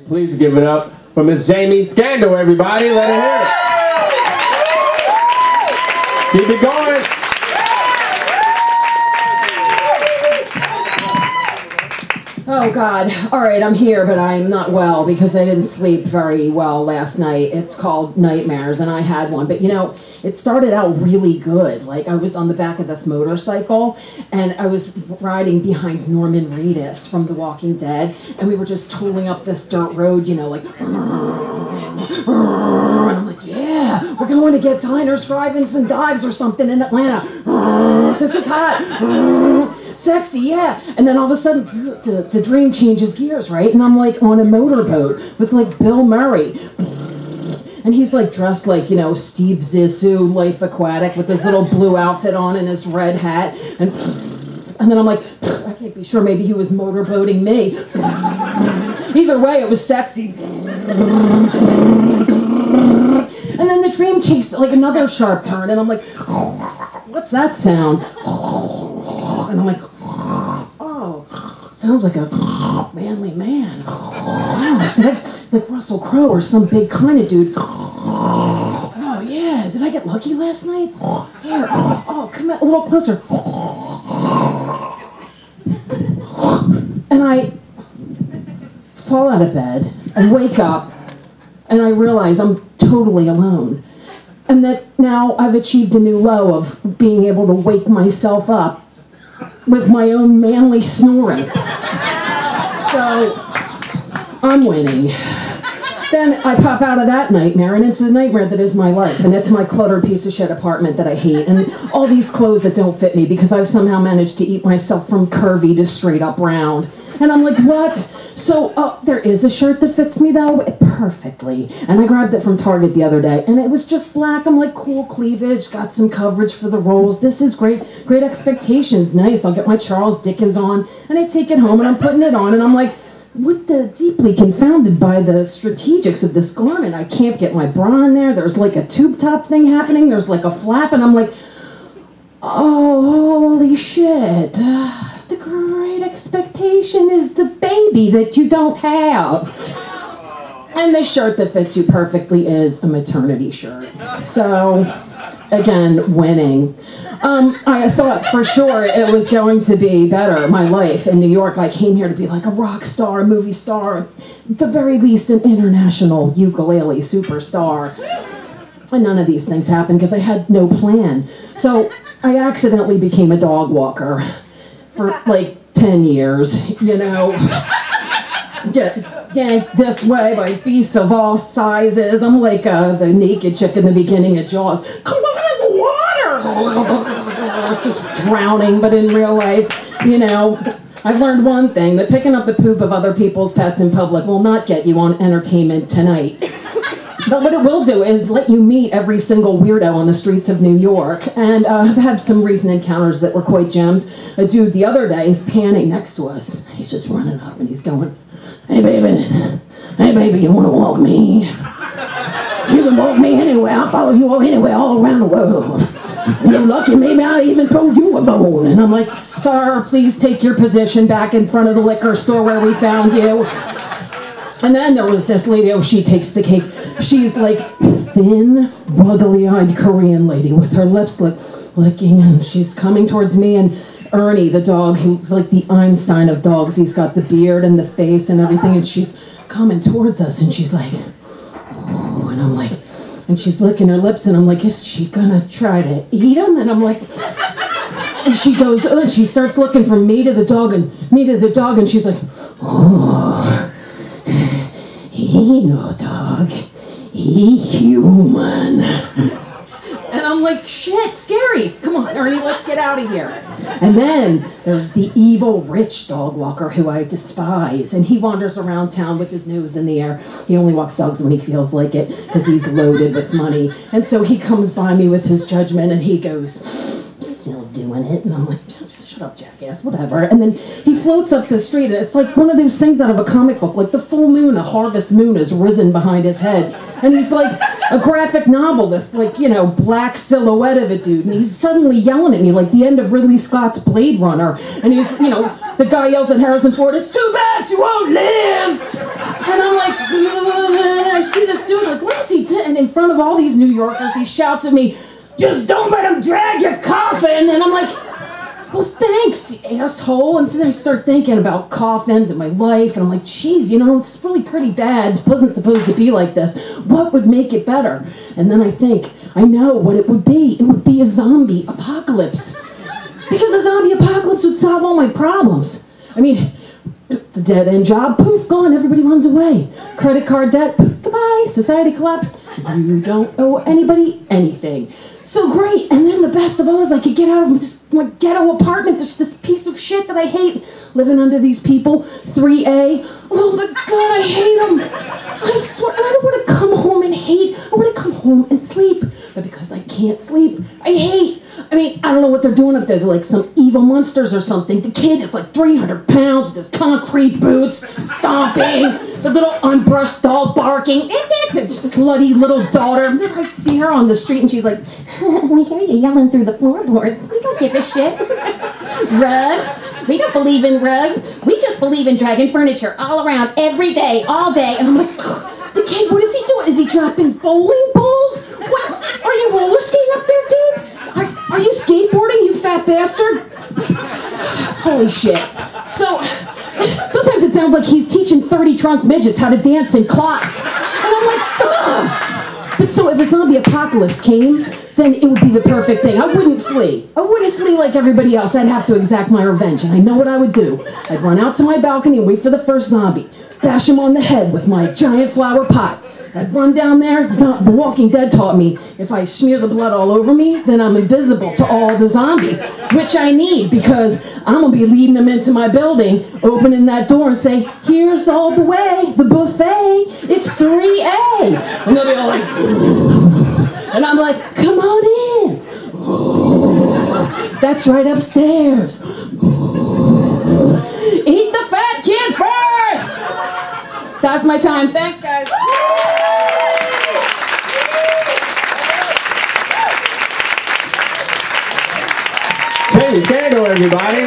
Please give it up for Miss Jamie Scandal, everybody. Let her hear it. Keep it going. Oh God. All right, I'm here, but I'm not well because I didn't sleep very well last night. It's called nightmares, and I had one. But you know, it started out really good. Like, I was on the back of this motorcycle, and I was riding behind Norman Reedus from The Walking Dead, and we were just tooling up this dirt road, you know, like, and I'm like, yeah, we're going to get diners, drive-ins, and dives or something in Atlanta. This is hot. Sexy, yeah. And then all of a sudden, the dream changes gears, right? And I'm like on a motorboat with like Bill Murray. And he's like dressed like, you know, Steve Zissou, Life Aquatic, with his little blue outfit on and his red hat. And then I'm like, I can't be sure, maybe he was motorboating me. Either way, it was sexy. And then the dream takes like another sharp turn, and I'm like, what's that sound? And I'm like, oh, sounds like a manly man. Wow, did I, like Russell Crowe or some big kind of dude. Oh yeah, did I get lucky last night? Here, oh, come a little closer. And I fall out of bed and wake up, and I realize I'm totally alone. And that now I've achieved a new low of being able to wake myself up with my own manly snoring. So, I'm winning. Then I pop out of that nightmare and into the nightmare that is my life. And it's my cluttered piece of shit apartment that I hate. And all these clothes that don't fit me because I've somehow managed to eat myself from curvy to straight up round. And I'm like, what? So, there is a shirt that fits me though, perfectly. And I grabbed it from Target the other day, and it was just black. I'm like, cool cleavage, got some coverage for the rolls. This is great, great expectations, nice. I'll get my Charles Dickens on, and I take it home, and I'm putting it on, and I'm like, what the deeply confounded by the strategics of this garment. I can't get my bra in there. There's like a tube top thing happening. There's like a flap, and I'm like, oh, holy shit. The great expectation is the baby that you don't have. And the shirt that fits you perfectly is a maternity shirt. So, again, winning. I thought for sure it was going to be better, my life in New York. I came here to be like a rock star, a movie star, at the very least an international ukulele superstar. And none of these things happened because I had no plan. So, I accidentally became a dog walker for like 10 years, you know. Get yanked this way by beasts of all sizes. I'm like the naked chick in the beginning of Jaws. Come on in the water! Just drowning, but in real life, you know, I've learned one thing, that picking up the poop of other people's pets in public will not get you on Entertainment Tonight. But what it will do is let you meet every single weirdo on the streets of New York. And I've had some recent encounters that were quite gems. A dude the other day is panning next to us. He's just running up and he's going, hey baby, you want to walk me? You can walk me anywhere. I'll follow you anywhere, all around the world. And you're lucky, maybe I'll even throw you a bone. And I'm like, sir, please take your position back in front of the liquor store where we found you. And then there was this lady, oh, she takes the cake. She's like thin, bubbly-eyed Korean lady with her lips licking, and she's coming towards me, and Ernie, the dog, who's like the Einstein of dogs, he's got the beard and the face and everything, and she's coming towards us, and she's like, oh, and I'm like, and she's licking her lips, and I'm like, is she gonna try to eat him? And I'm like, and she goes, she starts looking from me to the dog, and she's like, oh, he no dog, he human. And I'm like, shit, scary. Come on, Ernie, let's get out of here. And then there's the evil rich dog walker who I despise. And he wanders around town with his nose in the air. He only walks dogs when he feels like it because he's loaded with money. And so he comes by me with his judgment and he goes, still doing it? And I'm like, shut up, jackass, whatever. And then he floats up the street, and it's like one of those things out of a comic book, like the full moon, a harvest moon has risen behind his head. And he's like a graphic novel, this like, you know, black silhouette of a dude, and he's suddenly yelling at me like the end of Ridley Scott's Blade Runner. And he's, you know, the guy yells at Harrison Ford, it's too bad she won't live! And I'm like, and in front of all these New Yorkers, he shouts at me, "Just don't let him drag your coffin." And I'm like, "Well, thanks, asshole." And then I start thinking about coffins and my life, and I'm like, "Geez, you know, it's really pretty bad. It wasn't supposed to be like this. What would make it better?" And then I think, I know what it would be. It would be a zombie apocalypse. Because a zombie apocalypse would solve all my problems. I mean, the dead-end job, poof, gone, everybody runs away. Credit card debt, poof, goodbye, society collapsed. You don't owe anybody anything. So great, and then the best of all is I could get out of this ghetto apartment, this piece of shit that I hate, living under these people, 3A. Oh my God, I hate them. I swear, and I don't want to come home and hate. I want to come home and sleep. But because I can't sleep, I hate. I mean, I don't know what they're doing up there. They're like some evil monsters or something. The kid is like 300 pounds with his concrete boots, stomping, the little unbrushed dog barking, the slutty little daughter. I see her on the street and she's like, "We hear you yelling through the floorboards. We don't give a shit." Rugs? We don't believe in rugs. We just believe in dragging furniture all around every day, all day. And I'm like, the kid, what is he doing? Is he dropping bowling balls? What? Are you roller skating up there, dude? Are you skateboarding, you fat bastard? Holy shit. So, sometimes it sounds like he's teaching 30 drunk midgets how to dance in clocks. And I'm like, ugh. But so if a zombie apocalypse came, then it would be the perfect thing. I wouldn't flee. I wouldn't flee like everybody else. I'd have to exact my revenge. And I know what I would do. I'd run out to my balcony and wait for the first zombie. Bash him on the head with my giant flower pot. I'd run down there. The Walking Dead taught me if I smear the blood all over me, then I'm invisible to all the zombies, which I need because I'm going to be leading them into my building, opening that door and say, "Here's all the way, the buffet, it's 3A. And they'll be all like, "Ooh." And I'm like, "Come on in." "Ooh. That's right upstairs." "Ooh. Eat the fat kid first." That's my time. Thanks, guys. Jamie Scandal, everybody.